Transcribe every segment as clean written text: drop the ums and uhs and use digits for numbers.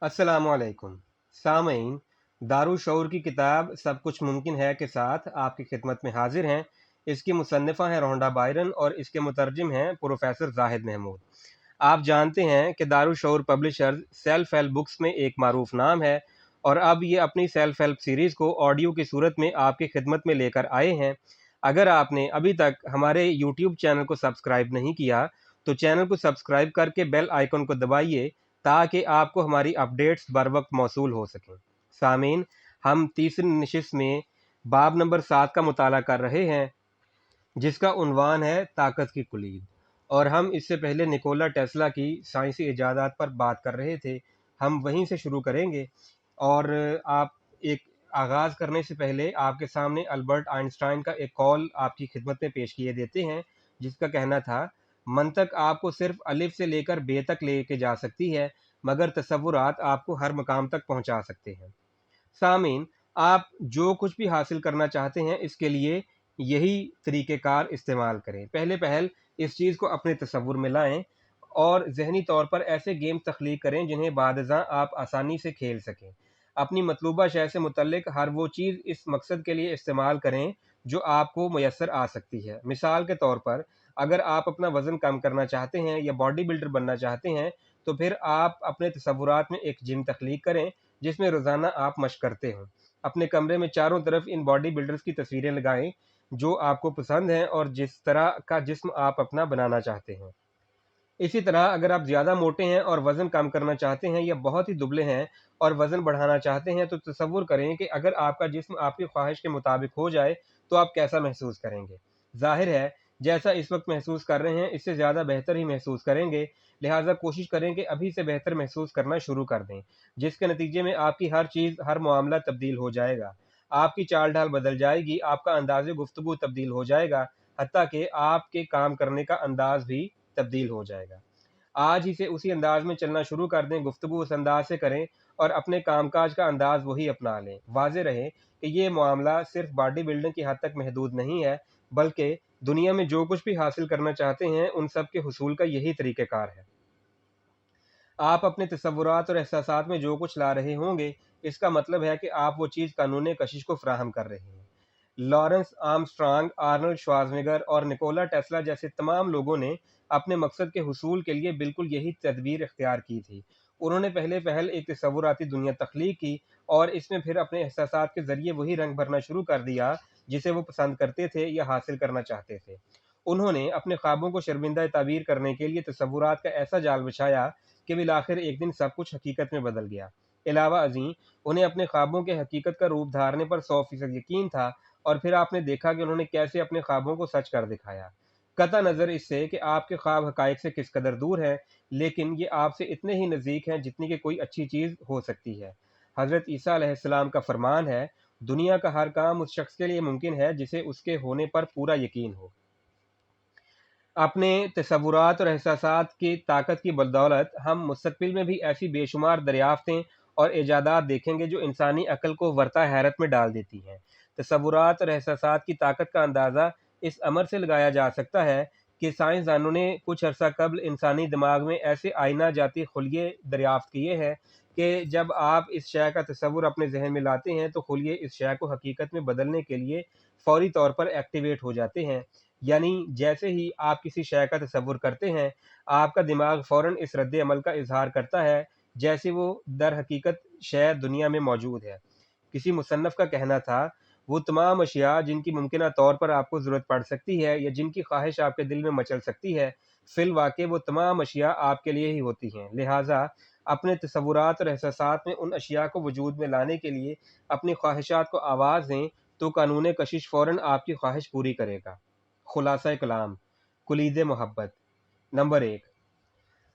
अस्सलाम वालेकुम सामीन। दारुशऊर की किताब सब कुछ मुमकिन है के साथ आपकी खिदमत में हाजिर हैं। इसकी मुसन्निफ़ा हैं रोंडा बायरन और इसके मुतरजिम हैं प्रोफेसर जाहिद महमूद। आप जानते हैं कि दारुशऊर पब्लिशर्स सेल्फ हेल्प बुक्स में एक मारूफ नाम है, और अब ये अपनी सेल्फ हेल्प सीरीज़ को ऑडियो की सूरत में आपकी खिदमत में लेकर आए हैं। अगर आपने अभी तक हमारे यूट्यूब चैनल को सब्सक्राइब नहीं किया तो चैनल को सब्सक्राइब करके बेल आइकन को दबाइए ताकि आपको हमारी अपडेट्स बर वक्त मौसूल हो सकें। सामीन, हम तीसरी नशिस्त में बाब नंबर 7 का मुताला कर रहे हैं, जिसका उन्वान है ताकत की कुलीद, और हम इससे पहले निकोला टेस्ला की साइंसी इजादात पर बात कर रहे थे। हम वहीं से शुरू करेंगे। और आप एक आगाज़ करने से पहले आपके सामने अल्बर्ट आइंस्टाइन का एक कॉल आपकी खिदमत में पेश किए देते हैं, जिसका कहना था, मंतक आपको सिर्फ अलिफ से लेकर बे तक लेके जा सकती है, मगर तसव्वुरात आपको हर मकाम तक पहुंचा सकते हैं। सामीन, आप जो कुछ भी हासिल करना चाहते हैं इसके लिए यही तरीक़ेकार इस्तेमाल करें। पहले पहल इस चीज़ को अपने तसव्वुर में लाएं और ज़हनी तौर पर ऐसे गेम तख्लीक करें जिन्हें बादज़ां आप आसानी से खेल सकें। अपनी मतलूबा शय से मुतल्लिक हर वो चीज़ इस मकसद के लिए इस्तेमाल करें जो आपको मुयस्सर आ सकती है। मिसाल के तौर पर, अगर आप अपना वज़न कम करना चाहते हैं या बॉडी बिल्डर बनना चाहते हैं, तो फिर आप अपने तसव्वुरात में एक जिम तख्लीक करें जिसमें रोज़ाना आप मश्क करते हों। अपने कमरे में चारों तरफ इन बॉडी बिल्डर्स की तस्वीरें लगाएं जो आपको पसंद हैं और जिस तरह का जिस्म आप अपना बनाना चाहते हैं। इसी तरह अगर आप ज़्यादा मोटे हैं और वज़न कम करना चाहते हैं, या बहुत ही दुबले हैं और वज़न बढ़ाना चाहते हैं, तो तसव्वुर करें कि अगर आपका जिस्म आपकी ख्वाहिश के मुताबिक हो जाए तो आप कैसा महसूस करेंगे। ज़ाहिर है, जैसा इस वक्त महसूस कर रहे हैं इससे ज़्यादा बेहतर ही महसूस करेंगे, लिहाजा कोशिश करें कि अभी से बेहतर महसूस करना शुरू कर दें, जिसके नतीजे में आपकी हर चीज़, हर मामला तब्दील हो जाएगा। आपकी चाल ढाल बदल जाएगी, आपका अंदाज़े गुफ्तगू तब्दील हो जाएगा, हत्ता कि आपके काम करने का अंदाज़ भी तब्दील हो जाएगा। आज ही से उसी अंदाज में चलना शुरू कर दें, गुफ्तगू उस अंदाज से करें और अपने कामकाज का अंदाज वही अपना लें। वाज़ेह रहे कि ये मामला सिर्फ बॉडी बिल्डिंग की हद तक महदूद नहीं है, बल्कि दुनिया में जो कुछ भी हासिल करना चाहते हैं उन सब के हुसूल का यही तरीक़ेकार है। आप अपने तसव्वुरात और एहसासात में जो कुछ ला रहे होंगे, इसका मतलब है कि आप वो चीज़ कानून कशिश को फ़राहम कर रहे हैं। लॉरेंस आर्मस्ट्रांग, आर्नल्ड श्वार्ज़नेगर और निकोला टेस्ला जैसे तमाम लोगों ने अपने मकसद के हुसूल के लिए बिल्कुल यही तदबीर इख्तियार की थी। उन्होंने पहले पहल एक तसव्वुराती दुनिया तख्लीक की और इसमें फिर अपने एहसासात के ज़रिए वही रंग भरना शुरू कर दिया जिसे वो पसंद करते थे या हासिल करना चाहते थे। उन्होंने अपने ख्वाबों को शर्मिंदा ताबीर करने के लिए तसव्वुरात का ऐसा जाल बिछाया कि बिलाखिर एक दिन सब कुछ हकीकत में बदल गया। अलावा अज़ीं, उन्हें अपने ख्वाबों के हकीकत का रूप धारने पर 100% यकीन था, और फिर आपने देखा कि उन्होंने कैसे अपने ख्वाबों को सच कर दिखाया। कतई नज़र इससे कि आपके ख्वाब हक़ाइक़ से किस कदर दूर हैं, लेकिन ये आपसे इतने ही नज़दीक हैं जितनी कि कोई अच्छी चीज़ हो सकती है। हज़रत ईसा अलैहिस्सलाम का फ़रमान है, दुनिया का हर काम उस शख्स के लिए मुमकिन है जिसे उसके होने पर पूरा यकीन हो। अपने तसव्वुरात और एहसासात की ताकत की बदौलत हम मुस्तक़बिल में भी ऐसी बेशुमार दरियाफ़तें और इजादात देखेंगे जो इंसानी अक़ल को वरता हैरत में डाल देती हैं। तसव्वुरात और एहसासात की ताकत का अंदाज़ा इस अमर से लगाया जा सकता है कि साइंसदानों ने कुछ अरसा कब्ल इंसानी दिमाग में ऐसे आईना जाती खुलिये दरियाफ़्त किए हैं कि जब आप इस शय का तसव्वुर अपने ज़हन में लाते हैं तो खुलिये इस शय को हकीकत में बदलने के लिए फ़ौरी तौर पर एक्टिवेट हो जाते हैं। यानी जैसे ही आप किसी शय का तसव्वुर करते हैं, आपका दिमाग फ़ौरन इस रद्द अमल का इज़हार करता है जैसे वो दर हकीकत शय दुनिया में मौजूद है। किसी मुसन्नफ़ का कहना था, वो तमाम अशिया जिनकी मुमकिना तौर पर आपको ज़रूरत पड़ सकती है या जिनकी ख्वाहिश आपके दिल में मचल सकती है, फ़िलवाक़े वो तमाम अशिया आपके लिए ही होती हैं। लिहाज़ा अपने तसव्वुरात और एहसासात में उन अशिया को वजूद में लाने के लिए अपनी ख्वाहिशात को आवाज़ दें, तो कानून कशिश फ़ौरन आपकी ख्वाहिश पूरी करेगा। खुलासा कलाम, कुलीद मोहब्बत। नंबर 1,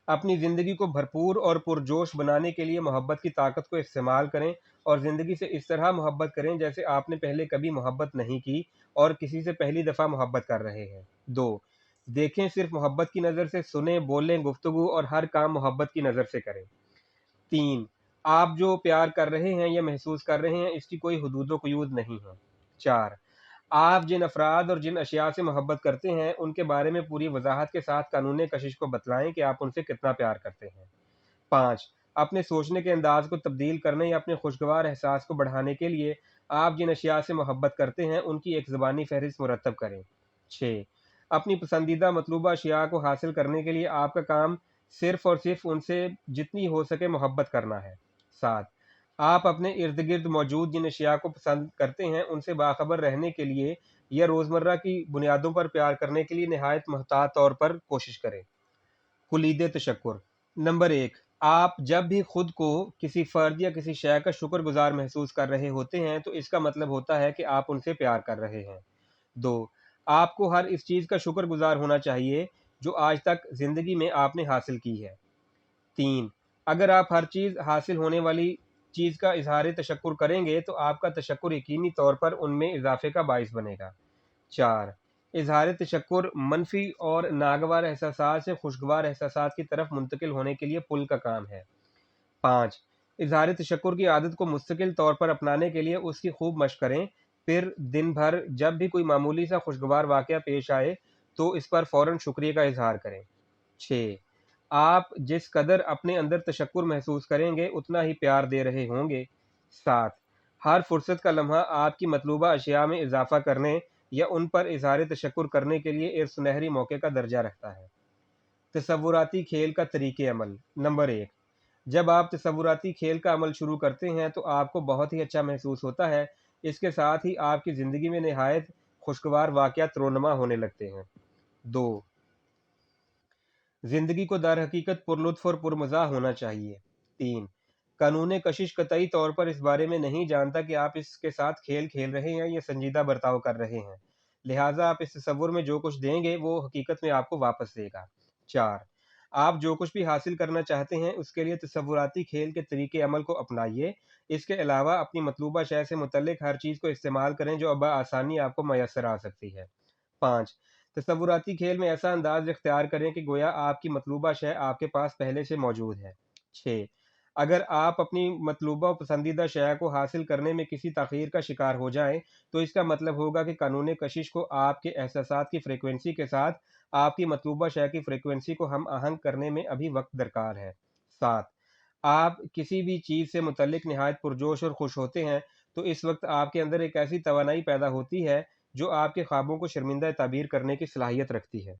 अपनी ज़िंदगी को भरपूर और पुरजोश बनाने के लिए मोहब्बत की ताकत को इस्तेमाल करें और ज़िंदगी से इस तरह मोहब्बत करें जैसे आपने पहले कभी मोहब्बत नहीं की और किसी से पहली दफ़ा मोहब्बत कर रहे हैं। 2, देखें सिर्फ मोहब्बत की नज़र से, सुने, बोलें, गुफ्तगू और हर काम मोहब्बत की नज़र से करें। 3, आप जो प्यार कर रहे हैं या महसूस कर रहे हैं इसकी कोई हुदूद-व-क़ुयूद नहीं है। 4, आप जिन अफ़राद और जिन अशिया से मोहब्बत करते हैं उनके बारे में पूरी वज़ाहत के साथ कानून कशिश को बतलाएं कि आप उनसे कितना प्यार करते हैं। 5, اپنے سوچنے کے انداز کو تبدیل کرنے یا اپنے خوشگوار احساس کو بڑھانے کے لیے آپ جن اشیاء سے محبت کرتے ہیں ان کی ایک زبانی فہرست مرتب کریں۔ 6. اپنی پسندیدہ مطلوبہ اشیاء کو حاصل کرنے کے لیے آپ کا کام صرف اور صرف ان سے جتنی ہو سکے محبت کرنا ہے۔ 7. آپ اپنے ارد گرد موجود جن اشیاء کو پسند کرتے ہیں ان سے باخبر رہنے کے لیے یا روزمرہ کی بنیادوں پر پیار کرنے کے لیے نہایت محتاط طور پر کوشش کریں۔ کلید تشکر۔ نمبر 1، آپ جب بھی خود کو کسی فرد یا کسی شے کا شکر گزار محسوس کر رہے ہوتے ہیں تو اس کا مطلب ہوتا ہے کہ آپ ان سے پیار کر رہے ہیں۔ 2، آپ کو ہر اس چیز کا شکر گزار ہونا چاہیے جو آج تک زندگی میں آپ نے حاصل کی ہے۔ 3، اگر آپ ہر چیز حاصل ہونے والی چیز کا اظہار تشکر کریں گے تو آپ کا تشکر یقینی طور پر ان میں اضافے کا باعث بنے گا۔ 4، اظہار تشکر منفی اور ناگوار احساسات سے خوشگوار احساسات کی طرف منتقل ہونے کے لیے پل کا کام ہے۔ 5، اظہار تشکر کی عادت کو مستقل طور پر اپنانے کے لیے اس کی خوب مشق کریں، پھر دن بھر جب بھی کوئی معمولی سا خوشگوار واقعہ پیش آئے تو اس پر فوراً شکریہ کا اظہار کریں۔ 6، آپ جس قدر اپنے اندر تشکر محسوس کریں گے اتنا ہی پیار دے رہے ہوں گے۔ 7، ہر فرصت کا لمحہ آپ کی مطلوبہ اشیاء میں اضافہ کرنے یا ان پر اظہار تشکر کرنے کے لیے ایک سنہری موقع کا درجہ رکھتا ہے۔ تصوراتی کھیل کا طریق عمل۔ نمبر 1، جب آپ تصوراتی کھیل کا عمل شروع کرتے ہیں تو آپ کو بہت ہی اچھا محسوس ہوتا ہے، اس کے ساتھ ہی آپ کی زندگی میں نہایت خوشگوار واقعات رونما ہونے لگتے ہیں۔ 2، زندگی کو در حقیقت پرلطف اور پرمزاح ہونا چاہیے۔ 3، قانون کشش قطعی طور پر اس بارے میں نہیں جانتا کہ آپ اس کے ساتھ کھیل کھیل رہے ہیں یا سنجیدہ برتاؤ کر رہے ہیں، لہٰذا آپ اس تصور میں جو کچھ دیں گے وہ حقیقت میں آپ کو واپس دے گا۔ 4، آپ جو کچھ بھی حاصل کرنا چاہتے ہیں اس کے لیے تصوراتی کھیل کے طریق عمل کو اپنائیے، اس کے علاوہ اپنی مطلوبہ شے سے متعلق ہر چیز کو استعمال کریں جو بآسانی آپ کو میسر آ سکتی ہے۔ 5، تصوراتی کھیل میں ایسا انداز اختیار کریں کہ گویا آپ کی مطلوبہ شے آپ کے پاس پہلے سے موجود ہے۔ 6، اگر آپ اپنی مطلوبہ و پسندیدہ شے کو حاصل کرنے میں کسی تاخیر کا شکار ہو جائیں تو اس کا مطلب ہوگا کہ قانون کشش کو آپ کے احساسات کی فریکوینسی کے ساتھ آپ کی مطلوبہ شے کی فریکوینسی کو ہم آہنگ کرنے میں ابھی وقت درکار ہے۔ 7، آپ کسی بھی چیز سے متعلق نہایت پرجوش اور خوش ہوتے ہیں تو اس وقت آپ کے اندر ایک ایسی توانائی پیدا ہوتی ہے جو آپ کے خوابوں کو شرمندہ تعبیر کرنے کی صلاحیت رکھتی ہے۔